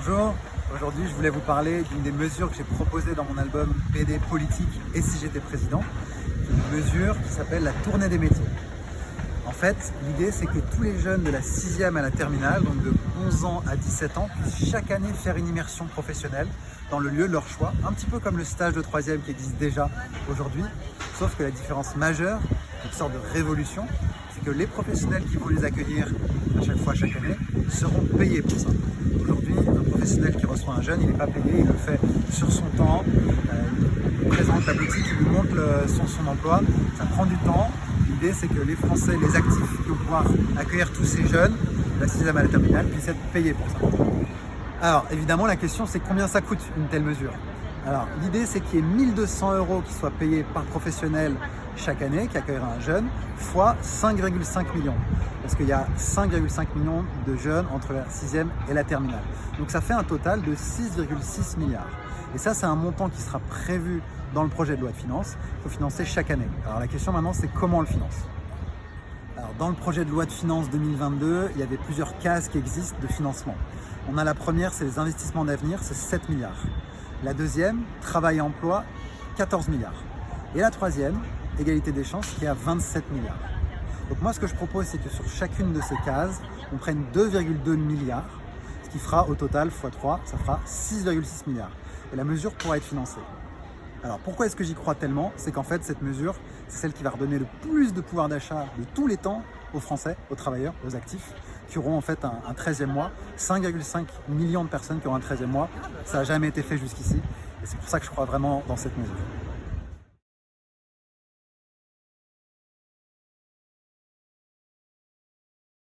Bonjour, aujourd'hui je voulais vous parler d'une des mesures que j'ai proposées dans mon album BD Politique et si j'étais président, une mesure qui s'appelle la tournée des métiers. En fait, l'idée c'est que tous les jeunes de la 6e à la terminale, donc de 11 ans à 17 ans, puissent chaque année faire une immersion professionnelle dans le lieu de leur choix, un petit peu comme le stage de 3e qui existe déjà aujourd'hui, sauf que la différence majeure, une sorte de révolution, c'est que les professionnels qui vont les accueillir à chaque fois, chaque année, seront payés pour ça. Aujourd'hui, un professionnel qui reçoit un jeune, il n'est pas payé, il le fait sur son temps, il présente la boutique, il lui montre son emploi, ça prend du temps. L'idée, c'est que les Français, les actifs qui vont pouvoir accueillir tous ces jeunes, de la 6e à la terminale, puissent être payés pour ça. Alors, évidemment, la question, c'est combien ça coûte une telle mesure. Alors, l'idée, c'est qu'il y ait 1 200 € qui soient payés par professionnel chaque année, qui accueillera un jeune, fois 5,5 millions. Parce qu'il y a 5,5 millions de jeunes entre la 6e et la terminale. Donc ça fait un total de 6,6 milliards. Et ça, c'est un montant qui sera prévu dans le projet de loi de finances. Il faut financer chaque année. Alors la question maintenant, c'est comment on le finance. Alors, dans le projet de loi de finances 2022, il y a plusieurs cases qui existent de financement. On a la première, c'est les investissements d'avenir, c'est 7 milliards. La deuxième, travail et emploi, 14 milliards. Et la troisième, égalité des chances, qui est à 27 milliards. Donc moi, ce que je propose, c'est que sur chacune de ces cases, on prenne 2,2 milliards, ce qui fera au total x3, ça fera 6,6 milliards. Et la mesure pourra être financée. Alors pourquoi est-ce que j'y crois tellement? C'est qu'en fait, cette mesure, c'est celle qui va redonner le plus de pouvoir d'achat de tous les temps aux Français, aux travailleurs, aux actifs, qui auront en fait un 13e mois. 5,5 millions de personnes qui auront un 13e mois. Ça n'a jamais été fait jusqu'ici. Et c'est pour ça que je crois vraiment dans cette mesure.